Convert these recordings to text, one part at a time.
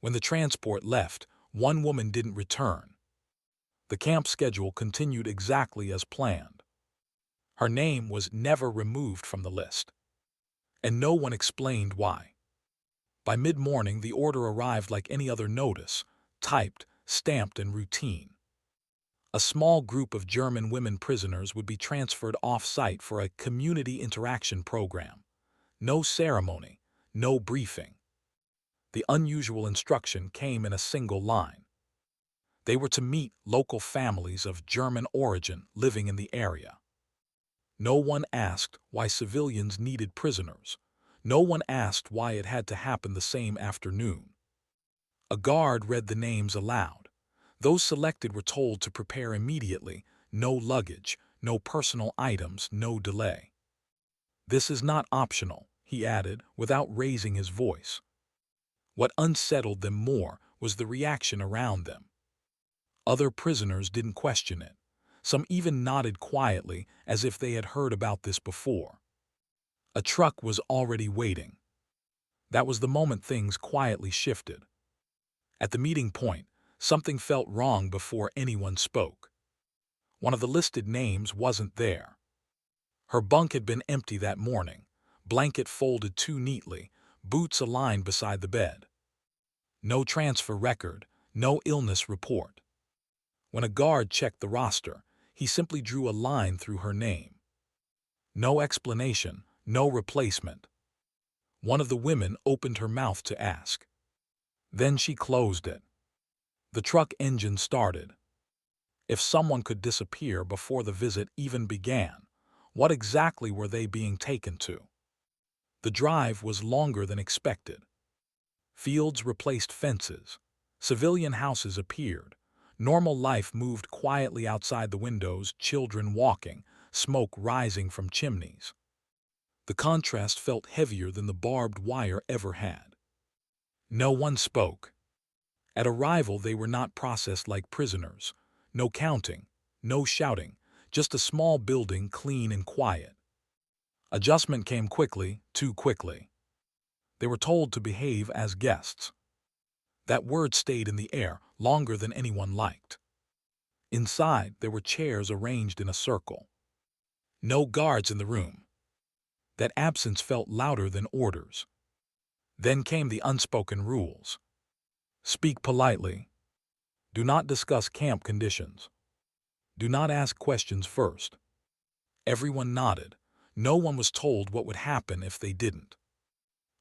When the transport left, one woman didn't return. The camp schedule continued exactly as planned. Her name was never removed from the list, and no one explained why. By mid-morning, the order arrived like any other notice, typed, stamped, and routine. A small group of German women prisoners would be transferred off-site for a community interaction program. No ceremony, no briefing. The unusual instruction came in a single line. They were to meet local families of German origin living in the area. No one asked why civilians needed prisoners. No one asked why it had to happen the same afternoon. A guard read the names aloud. Those selected were told to prepare immediately, no luggage, no personal items, no delay. "This is not optional," he added, without raising his voice. What unsettled them more was the reaction around them. Other prisoners didn't question it. Some even nodded quietly as if they had heard about this before. A truck was already waiting. That was the moment things quietly shifted. At the meeting point, something felt wrong before anyone spoke. One of the listed names wasn't there. Her bunk had been empty that morning, blanket folded too neatly, boots aligned beside the bed. No transfer record, no illness report. When a guard checked the roster, he simply drew a line through her name. No explanation, no replacement. One of the women opened her mouth to ask. Then she closed it. The truck engine started. If someone could disappear before the visit even began, what exactly were they being taken to? The drive was longer than expected. Fields replaced fences. Civilian houses appeared. Normal life moved quietly outside the windows, children walking, smoke rising from chimneys. The contrast felt heavier than the barbed wire ever had. No one spoke. At arrival, they were not processed like prisoners. No counting, no shouting, just a small building, clean and quiet. Adjustment came quickly, too quickly. They were told to behave as guests. That word stayed in the air longer than anyone liked. Inside, there were chairs arranged in a circle. No guards in the room. That absence felt louder than orders. Then came the unspoken rules. Speak politely. Do not discuss camp conditions. Do not ask questions first. Everyone nodded. No one was told what would happen if they didn't.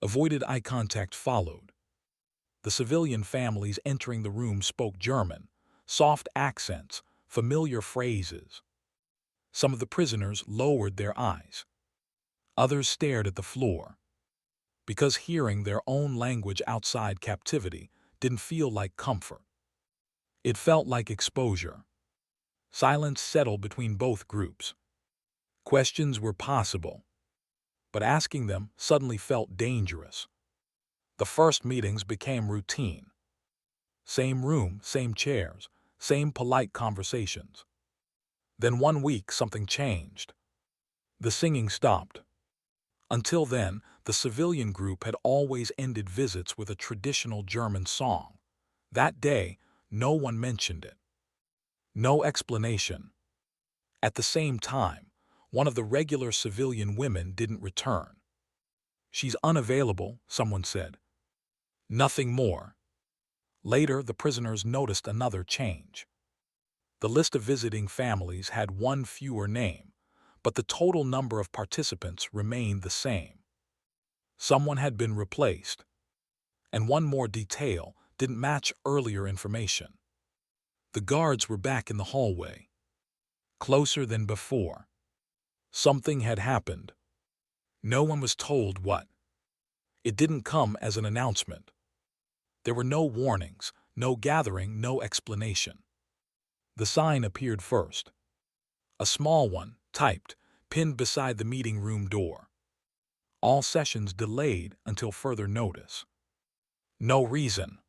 Avoided eye contact followed. The civilian families entering the room spoke German, soft accents, familiar phrases. Some of the prisoners lowered their eyes. Others stared at the floor. Because hearing their own language outside captivity didn't feel like comfort. It felt like exposure. Silence settled between both groups. Questions were possible, but asking them suddenly felt dangerous. The first meetings became routine. Same room, same chairs, same polite conversations. Then one week something changed. The singing stopped. Until then, the civilian group had always ended visits with a traditional German song. That day, no one mentioned it. No explanation. At the same time, one of the regular civilian women didn't return. "She's unavailable," someone said. Nothing more. Later, the prisoners noticed another change. The list of visiting families had one fewer name, but the total number of participants remained the same. Someone had been replaced. And one more detail didn't match earlier information. The guards were back in the hallway. Closer than before. Something had happened. No one was told what. It didn't come as an announcement. There were no warnings, no gathering, no explanation. The sign appeared first. A small one, typed, pinned beside the meeting room door. All sessions delayed until further notice. No reason.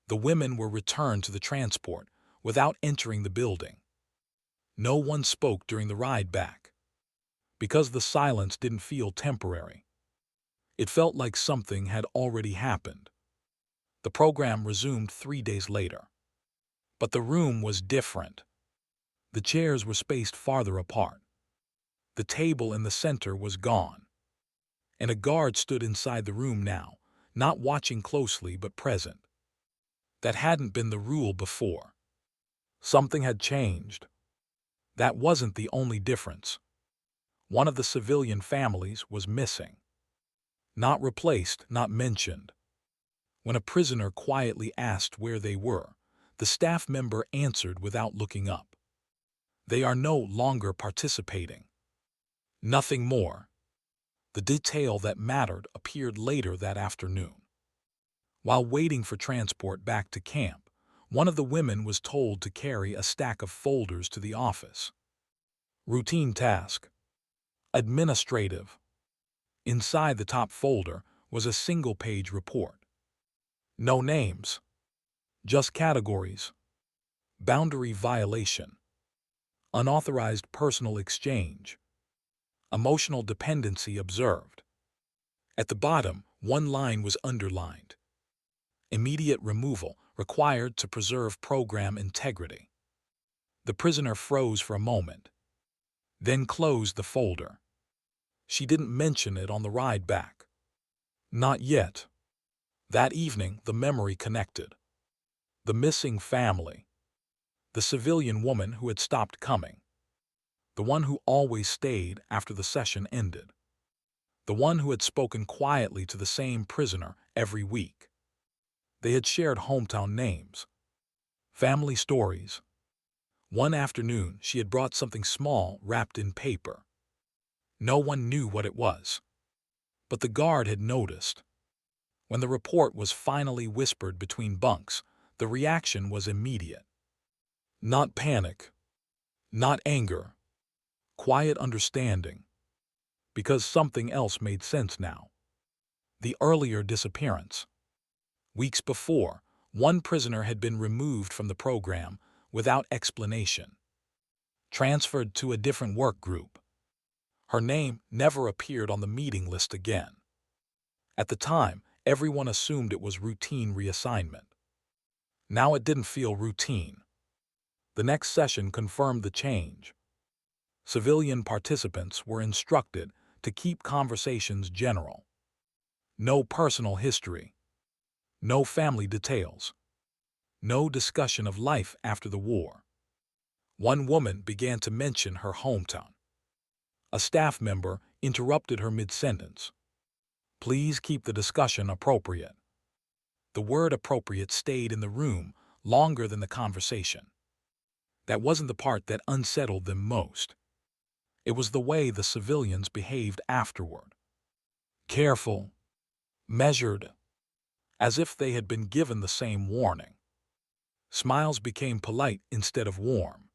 The women were returned to the transport without entering the building. No one spoke during the ride back. Because the silence didn't feel temporary. It felt like something had already happened. The program resumed 3 days later. But the room was different. The chairs were spaced farther apart. The table in the center was gone. And a guard stood inside the room now, not watching closely but present. That hadn't been the rule before. Something had changed. That wasn't the only difference. One of the civilian families was missing. Not replaced, not mentioned. When a prisoner quietly asked where they were, the staff member answered without looking up. They are no longer participating. Nothing more. The detail that mattered appeared later that afternoon. While waiting for transport back to camp, one of the women was told to carry a stack of folders to the office. Routine task. Administrative. Inside the top folder was a single-page report. No names. Just categories. Boundary violation. Unauthorized personal exchange. Emotional dependency observed. At the bottom, one line was underlined. Immediate removal required to preserve program integrity. The prisoner froze for a moment, then closed the folder. She didn't mention it on the ride back. Not yet. That evening, the memory connected. The missing family. The civilian woman who had stopped coming. The one who always stayed after the session ended. The one who had spoken quietly to the same prisoner every week. They had shared hometown names. Family stories. One afternoon, she had brought something small wrapped in paper. No one knew what it was. But the guard had noticed. When the report was finally whispered between bunks, the reaction was immediate. Not panic. Not anger. Quiet understanding. Because something else made sense now. The earlier disappearance. Weeks before, one prisoner had been removed from the program without explanation. Transferred to a different work group. Her name never appeared on the meeting list again. At the time, everyone assumed it was routine reassignment. Now it didn't feel routine. The next session confirmed the change. Civilian participants were instructed to keep conversations general. No personal history. No family details. No discussion of life after the war. One woman began to mention her hometown. A staff member interrupted her mid-sentence. Please keep the discussion appropriate. The word appropriate stayed in the room longer than the conversation. That wasn't the part that unsettled them most. It was the way the civilians behaved afterward. Careful. Measured. As if they had been given the same warning. Smiles became polite instead of warm.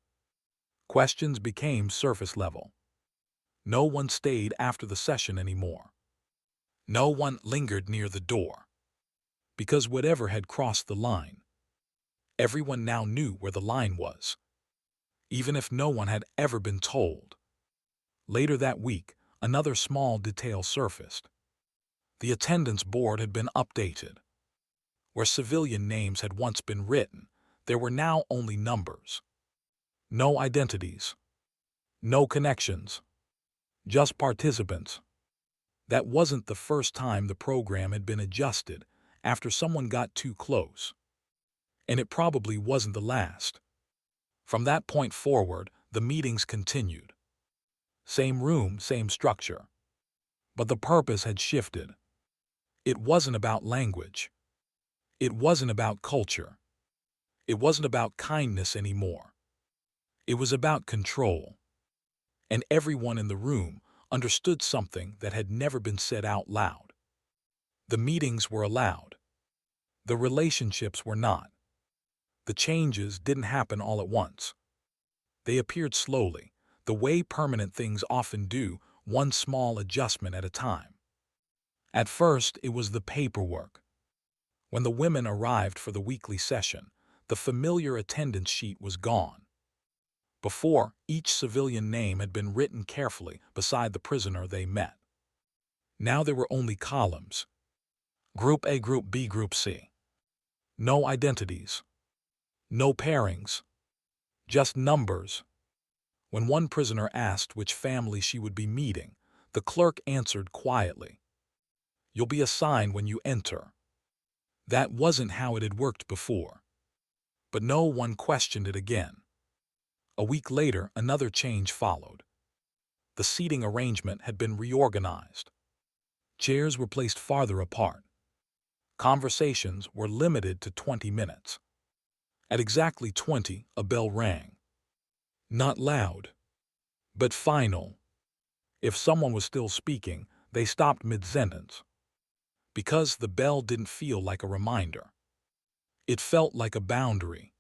Questions became surface level. No one stayed after the session anymore. No one lingered near the door. Because whatever had crossed the line, everyone now knew where the line was. Even if no one had ever been told. Later that week, another small detail surfaced. The attendance board had been updated. Where civilian names had once been written, there were now only numbers. No identities. No connections. Just participants. That wasn't the first time the program had been adjusted after someone got too close. And it probably wasn't the last. From that point forward, the meetings continued. Same room, same structure. But the purpose had shifted. It wasn't about language. It wasn't about culture. It wasn't about kindness anymore. It was about control. And everyone in the room understood something that had never been said out loud. The meetings were allowed. The relationships were not. The changes didn't happen all at once. They appeared slowly, the way permanent things often do, one small adjustment at a time. At first, it was the paperwork. When the women arrived for the weekly session, the familiar attendance sheet was gone. Before, each civilian name had been written carefully beside the prisoner they met. Now there were only columns. Group A, Group B, Group C. No identities. No pairings. Just numbers. When one prisoner asked which family she would be meeting, the clerk answered quietly, "You'll be assigned when you enter." That wasn't how it had worked before. But no one questioned it again. A week later, another change followed. The seating arrangement had been reorganized. Chairs were placed farther apart. Conversations were limited to 20 minutes. At exactly 20, a bell rang. Not loud, but final. If someone was still speaking, they stopped mid-sentence. Because the bell didn't feel like a reminder. It felt like a boundary.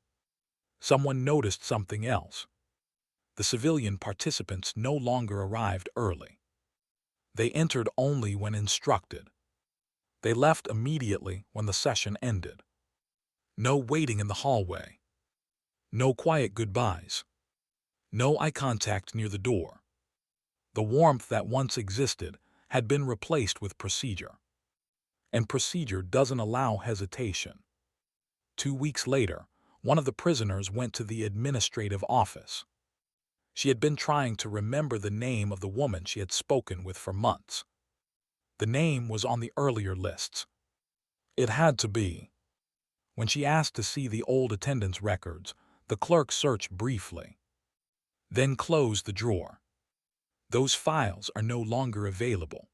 Someone noticed something else. The civilian participants no longer arrived early. They entered only when instructed. They left immediately when the session ended. No waiting in the hallway. No quiet goodbyes. No eye contact near the door. The warmth that once existed had been replaced with procedure. And procedure doesn't allow hesitation. 2 weeks later, one of the prisoners went to the administrative office. She had been trying to remember the name of the woman she had spoken with for months. The name was on the earlier lists. It had to be. When she asked to see the old attendance records, the clerk searched briefly, then closed the drawer. "Those files are no longer available."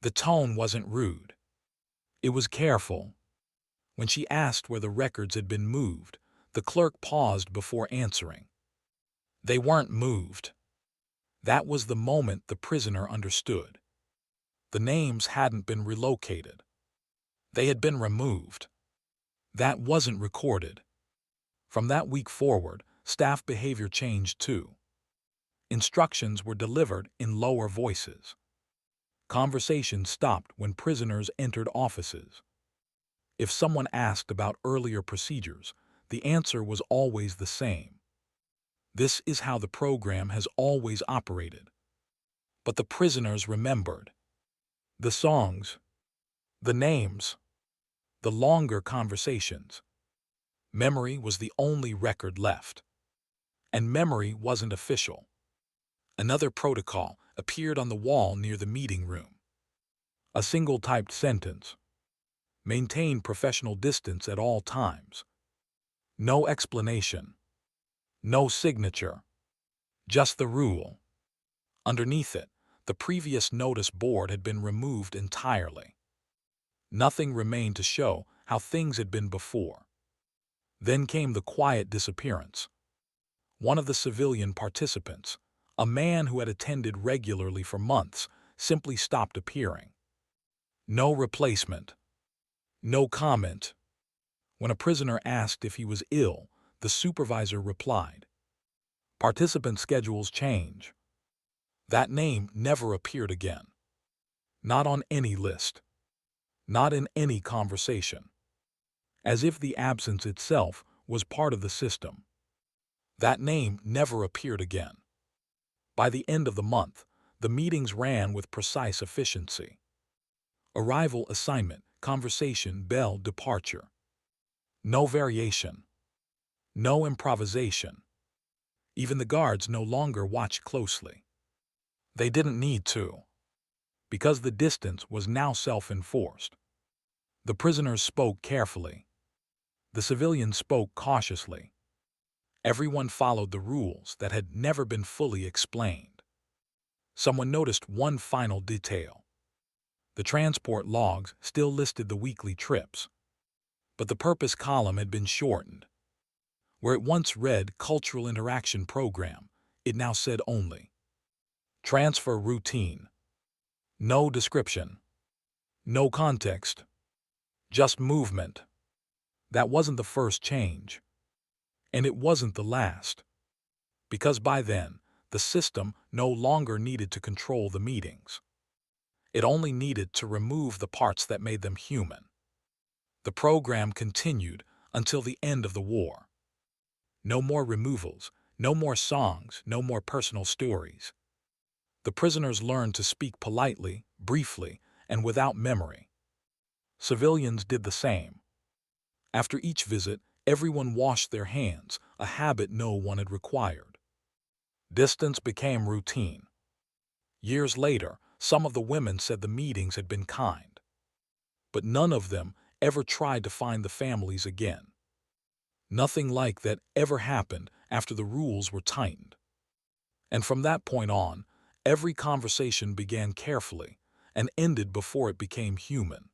The tone wasn't rude. It was careful. When she asked where the records had been moved, the clerk paused before answering. They weren't moved. That was the moment the prisoner understood. The names hadn't been relocated. They had been removed. That wasn't recorded. From that week forward, staff behavior changed too. Instructions were delivered in lower voices. Conversations stopped when prisoners entered offices. If someone asked about earlier procedures, the answer was always the same. This is how the program has always operated. But the prisoners remembered. The songs, the names, the longer conversations. Memory was the only record left. And memory wasn't official. Another protocol appeared on the wall near the meeting room. A single typed sentence. Maintain professional distance at all times. No explanation. No signature. Just the rule. Underneath it, the previous notice board had been removed entirely. Nothing remained to show how things had been before. Then came the quiet disappearance. One of the civilian participants, a man who had attended regularly for months, simply stopped appearing. No replacement. No comment. When a prisoner asked if he was ill, the supervisor replied, "Participant schedules change." That name never appeared again. Not on any list. Not in any conversation. As if the absence itself was part of the system. That name never appeared again. By the end of the month, the meetings ran with precise efficiency. Arrival, assignment, conversation, bell, departure. No variation. No improvisation. Even the guards no longer watched closely. They didn't need to. Because the distance was now self-enforced. The prisoners spoke carefully. The civilians spoke cautiously. Everyone followed the rules that had never been fully explained. Someone noticed one final detail. The transport logs still listed the weekly trips, but the purpose column had been shortened. Where it once read Cultural Interaction Program, it now said only Transfer Routine. No description. No context. Just movement. That wasn't the first change. And it wasn't the last. Because by then, the system no longer needed to control the meetings. It only needed to remove the parts that made them human. The program continued until the end of the war. No more removals, no more songs, no more personal stories. The prisoners learned to speak politely, briefly, and without memory. Civilians did the same. After each visit, everyone washed their hands, a habit no one had required. Distance became routine. Years later, some of the women said the meetings had been kind, but none of them ever tried to find the families again. Nothing like that ever happened after the rules were tightened. And from that point on, every conversation began carefully and ended before it became human.